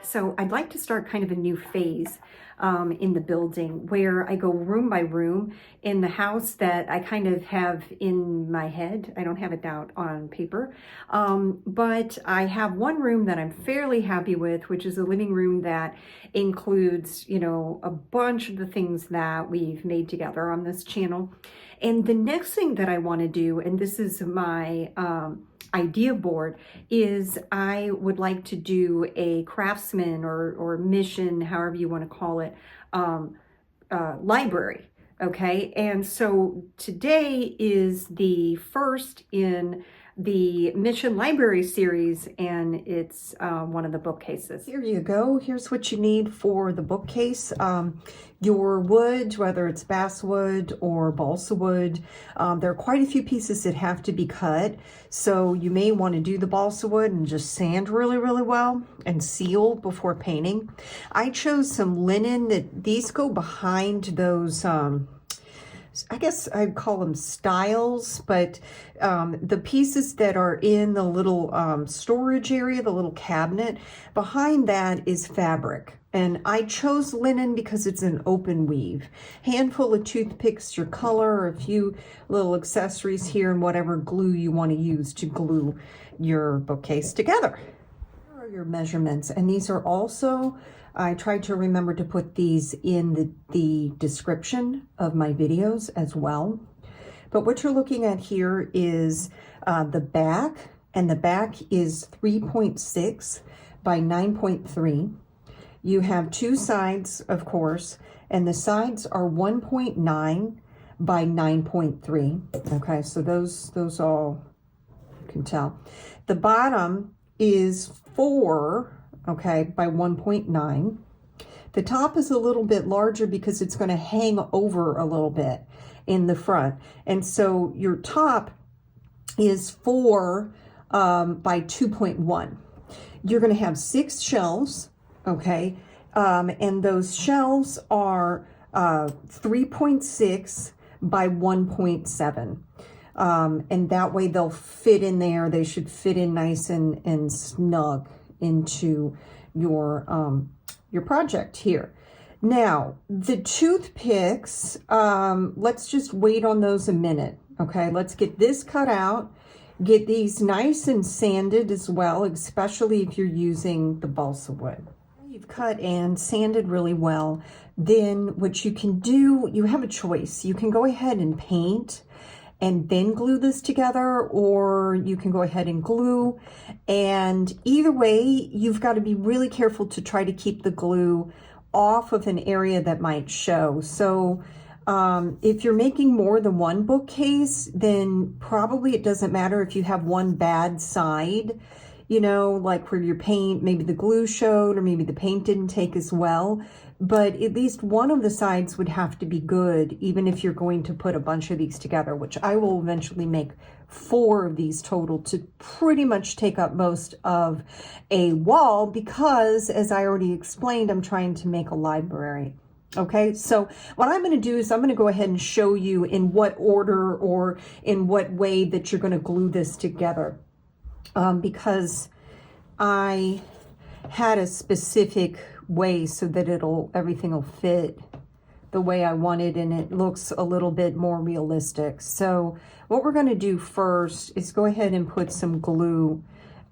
So I'd like to start kind of a new phase in the building where I go room by room in the house that I kind of have in my head. I don't have it down on paper, but I have one room that I'm fairly happy with, which is a living room that includes, you know, a bunch of the things that we've made together on this channel. And the next thing that I want to do, and this is my idea board, is I would like to do a Craftsman or mission, however you want to call it, library. Okay, and so today is the first in the Mission Library series, and it's one of the bookcases. Here you go. Here's what you need for the bookcase. Your wood, whether it's basswood or balsa wood, there are quite a few pieces that have to be cut. So you may want to do the balsa wood and just sand really, really well and seal before painting. I chose some linen that these go behind those, I guess I'd call them styles, but the pieces that are in the little storage area, the little cabinet, behind that is fabric. And I chose linen because it's an open weave. Handful of toothpicks, your color, a few little accessories here, and whatever glue you want to use to glue your bookcase together. Here are your measurements, and these are also, I tried to remember to put these in the description of my videos as well. But what you're looking at here is the back, and the back is 3.6 by 9.3. You have two sides, of course, and the sides are 1.9 by 9.3. Okay, so those all you can tell. The bottom is 4, okay, by 1.9. The top is a little bit larger because it's going to hang over a little bit in the front. And so your top is 4 by 2.1. You're going to have 6 shelves, okay, and those shelves are 3.6 by 1.7. And that way they'll fit in there. They should fit in nice and snug into your project here. Now, the toothpicks, let's just wait on those a minute. Okay, let's get this cut out. Get these nice and sanded as well, especially if you're using the balsa wood. You've cut and sanded really well. Then what you can do, you have a choice. You can go ahead and paint and then glue this together, or you can go ahead and glue. And either way, you've got to be really careful to try to keep the glue off of an area that might show. So if you're making more than one bookcase, then probably it doesn't matter if you have one bad side, you know, like where your paint, maybe the glue showed, or maybe the paint didn't take as well. But at least one of the sides would have to be good, even if you're going to put a bunch of these together, which I will eventually make 4 of these total to pretty much take up most of a wall, because as I already explained, I'm trying to make a library. Okay, so what I'm going to do is I'm going to go ahead and show you in what order or in what way that you're going to glue this together, because I had a specific way so that everything will fit the way I wanted, and it looks a little bit more realistic. So what we're going to do first is go ahead and put some glue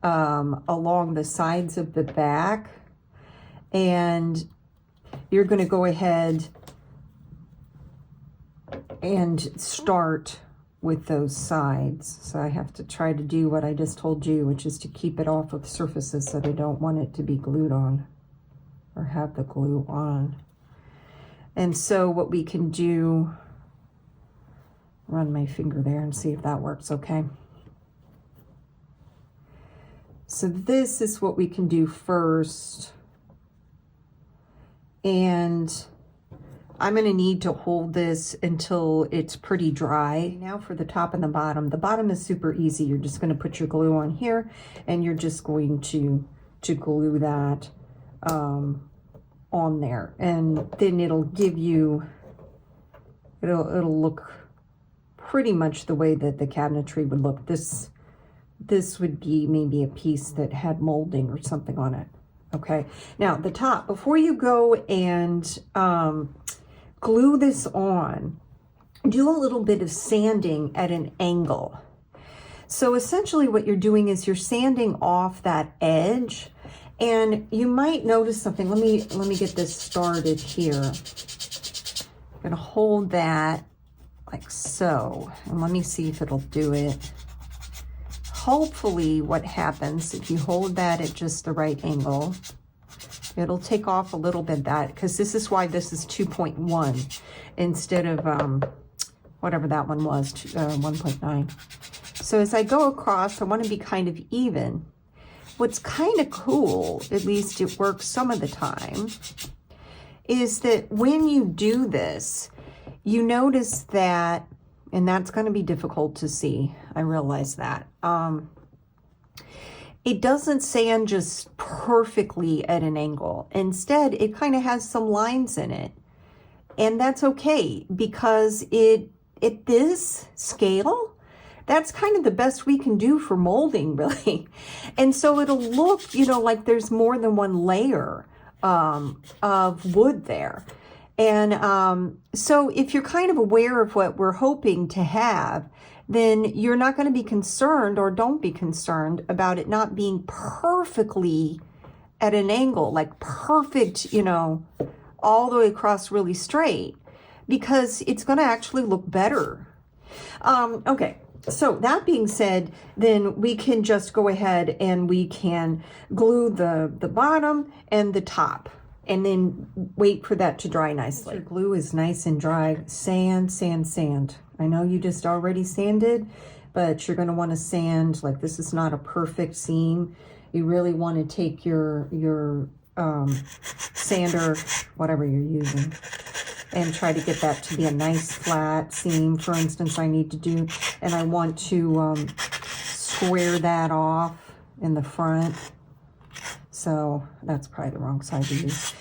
along the sides of the back, and you're going to go ahead and start with those sides. So I have to try to do what I just told you, which is to keep it off of surfaces that I don't want it to be glued on or have the glue on. And so what we can do, run my finger there and see if that works okay. So this is what we can do first. And I'm going to need to hold this until it's pretty dry. Now for the top and the bottom. The bottom is super easy. You're just going to put your glue on here, and you're just going to glue that on there, and then it'll give you, it'll look pretty much the way that the cabinetry would look. This would be maybe a piece that had molding or something on it. Okay, now the top, before you go and glue this on, do a little bit of sanding at an angle. So essentially what you're doing is you're sanding off that edge, and you might notice something. Let me get this started here. I'm gonna hold that like so, and let me see if it'll do it. Hopefully what happens if you hold that at just the right angle, it'll take off a little bit that, because this is why this is 2.1 instead of whatever that one was, 1.9. So as I go across, I want to be kind of even. What's kind of cool, at least it works some of the time, is that when you do this, you notice that, and that's going to be difficult to see, I realize that. It doesn't sand just perfectly at an angle. Instead, it kind of has some lines in it. And that's okay, because at this scale, that's kind of the best we can do for molding, really. And so it'll look, you know, like there's more than one layer of wood there. And so if you're kind of aware of what we're hoping to have, then you're not going to be concerned, or don't be concerned about it not being perfectly at an angle, like perfect, you know, all the way across really straight, because it's going to actually look better. Okay. So that being said, then we can just go ahead and we can glue the bottom and the top, and then wait for that to dry nicely. Your glue is nice and dry. Sand, sand, sand. I know you just already sanded, but you're going to want to sand. Like, this is not a perfect seam. You really want to take your sander, whatever you're using, and try to get that to be a nice flat seam. For instance, I need to do, and I want to square that off in the front. So that's probably the wrong side to use.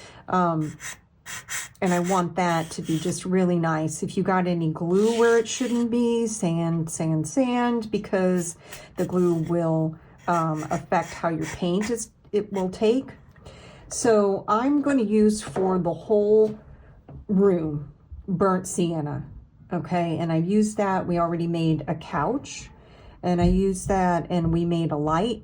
And I want that to be just really nice. If you got any glue where it shouldn't be, sand, sand, sand, because the glue will affect how your paint it will take. So I'm going to use for the whole room Burnt Sienna. Okay, and I used that. We already made a couch, and I used that, and we made a light.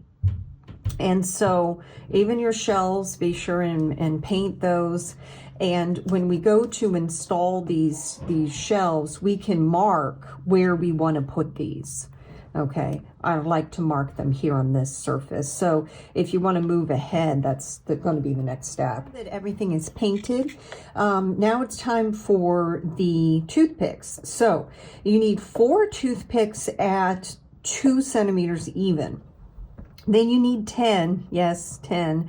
And so even your shelves, be sure and paint those. And when we go to install these shelves, we can mark where we want to put these. Okay, I like to mark them here on this surface. So if you want to move ahead, that's going to be the next step. That everything is painted. Now it's time for the toothpicks. So you need 4 toothpicks at 2 centimeters even. Then you need 10, yes, 10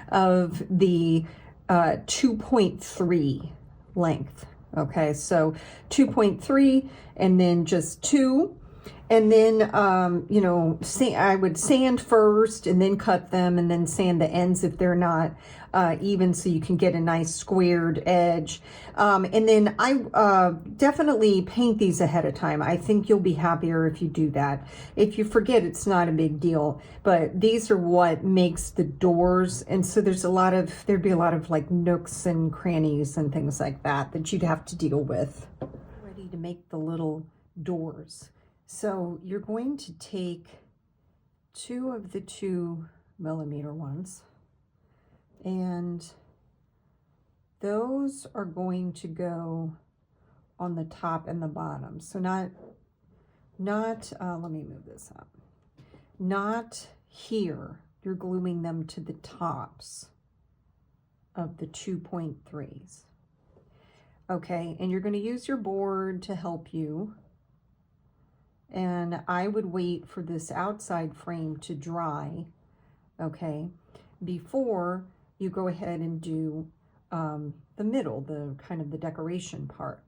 of the 2.3 length. Okay, so 2.3 and then just 2. And then, you know, I would sand first and then cut them, and then sand the ends if they're not even, so you can get a nice squared edge. And then I definitely paint these ahead of time. I think you'll be happier if you do that. If you forget, it's not a big deal, but these are what makes the doors. And so there'd be a lot of like nooks and crannies and things like that you'd have to deal with. Ready to make the little doors. So you're going to take 2 of the 2 millimeter ones, and those are going to go on the top and the bottom. So not let me move this up. Not here. You're gluing them to the tops of the 2.3s. Okay, and you're going to use your board to help you. And I would wait for this outside frame to dry, okay, before you go ahead and do the middle, the kind of the decoration part.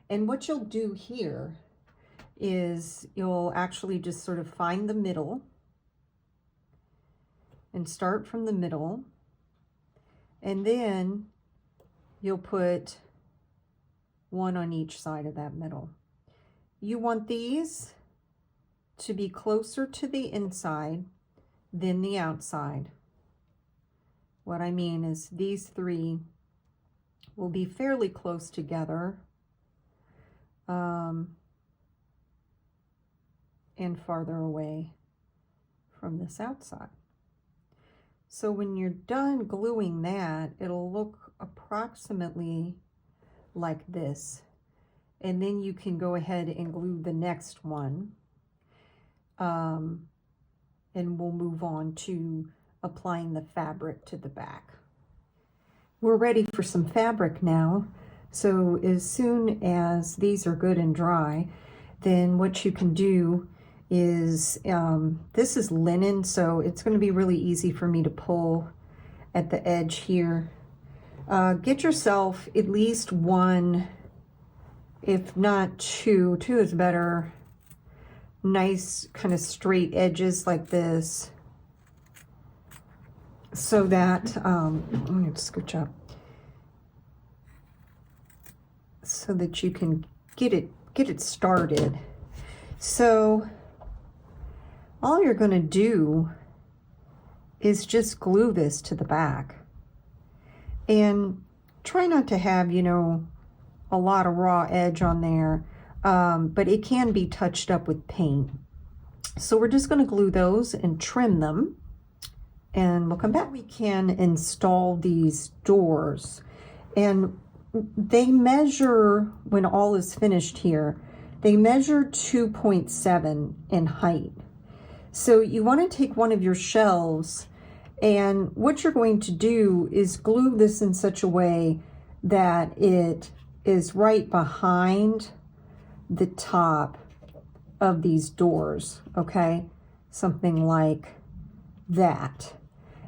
And what you'll do here is you'll actually just sort of find the middle and start from the middle, and then you'll put 1 on each side of that middle. You want these to be closer to the inside than the outside What I mean is these three will be fairly close together, and farther away from this outside. So when you're done gluing that, it'll look approximately like this. And then you can go ahead and glue the next one. And we'll move on to applying the fabric to the back. We're ready for some fabric now. So as soon as these are good and dry, then what you can do is, this is linen, so it's going to be really easy for me to pull at the edge here. Get yourself at least one, if not two is better, nice kind of straight edges like this, so that, I'm going to scooch up, so that you can get it started. So all you're going to do is just glue this to the back, and try not to have, you know, a lot of raw edge on there, but it can be touched up with paint. So we're just going to glue those and trim them, and we'll come back. We can install these doors, and they measure, when all is finished here, they measure 2.7 in height. So you want to take one of your shelves, and what you're going to do is glue this in such a way that it is right behind the top of these doors, okay? Something like that.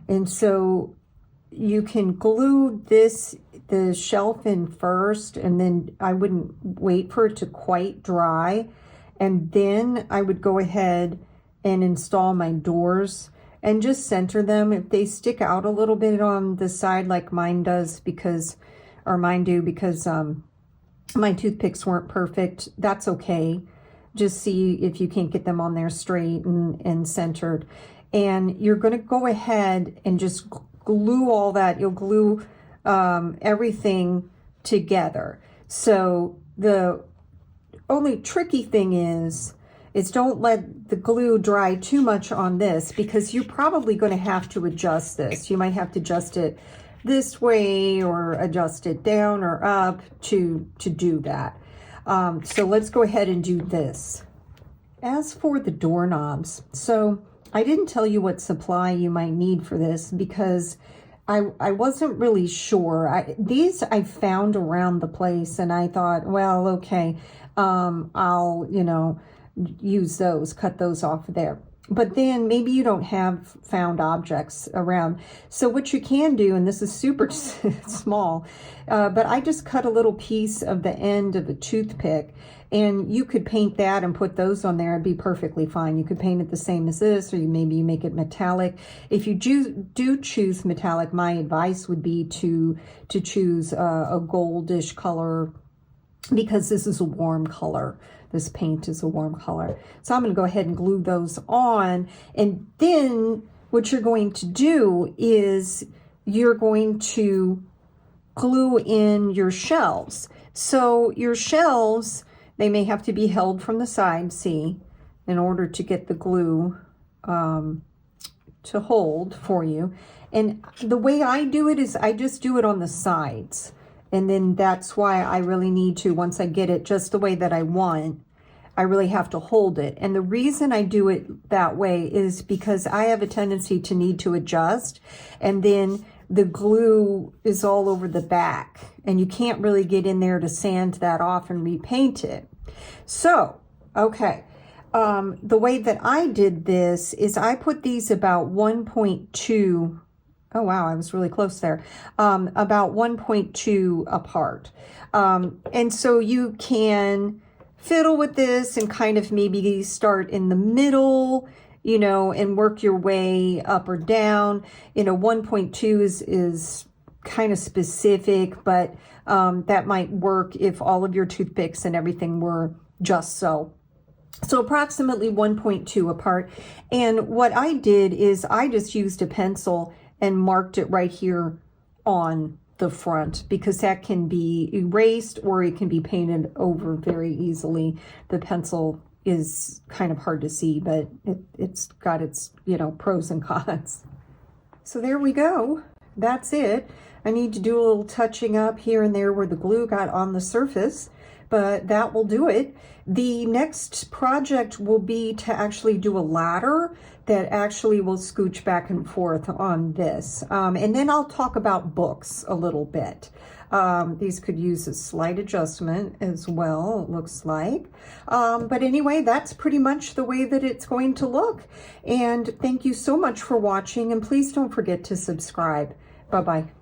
And so you can glue the shelf in first, and then I wouldn't wait for it to quite dry, and then I would go ahead and install my doors and just center them. If they stick out a little bit on the side like mine does, because my toothpicks weren't perfect, that's okay. Just see if you can't get them on there straight and centered. And you're going to go ahead and just glue all that. You'll glue everything together. So the only tricky thing is don't let the glue dry too much on this, because you're probably going to have to adjust this. You might have to adjust it this way or adjust it down or up to do that. So let's go ahead and do this. As for the doorknobs, so I didn't tell you what supply you might need for this, because I wasn't really sure. These I found around the place, and I thought, well, okay, I'll, you know, use those, cut those off there. But then maybe you don't have found objects around. So what you can do, and this is super small, but I just cut a little piece of the end of a toothpick, and you could paint that and put those on there. It'd be perfectly fine. You could paint it the same as this, or maybe you make it metallic. If you do choose metallic, my advice would be to choose a goldish color, because this is a warm color. This paint is a warm color. So I'm going to go ahead and glue those on. And then what you're going to do is you're going to glue in your shelves. So your shelves, they may have to be held from the side, see, in order to get the glue to hold for you. And the way I do it is I just do it on the sides. And then that's why I really need to, once I get it just the way that I want, I really have to hold it. And the reason I do it that way is because I have a tendency to need to adjust, and then the glue is all over the back, and you can't really get in there to sand that off and repaint it. So, okay, the way that I did this is I put these about 1.2. Oh, wow, I was really close there. About 1.2 apart. And so you can fiddle with this and kind of maybe start in the middle, you know, and work your way up or down. You know, 1.2 is kind of specific, but that might work if all of your toothpicks and everything were just so. So approximately 1.2 apart. And what I did is I just used a pencil and marked it right here on the front, because that can be erased or it can be painted over very easily. The pencil is kind of hard to see, but it's got its, you know, pros and cons. So there we go. That's it. I need to do a little touching up here and there where the glue got on the surface, but that will do it. The next project will be to actually do a ladder that actually will scooch back and forth on this. And then I'll talk about books a little bit. These could use a slight adjustment as well, it looks like. But anyway, that's pretty much the way that it's going to look. And thank you so much for watching, and please don't forget to subscribe. Bye-bye.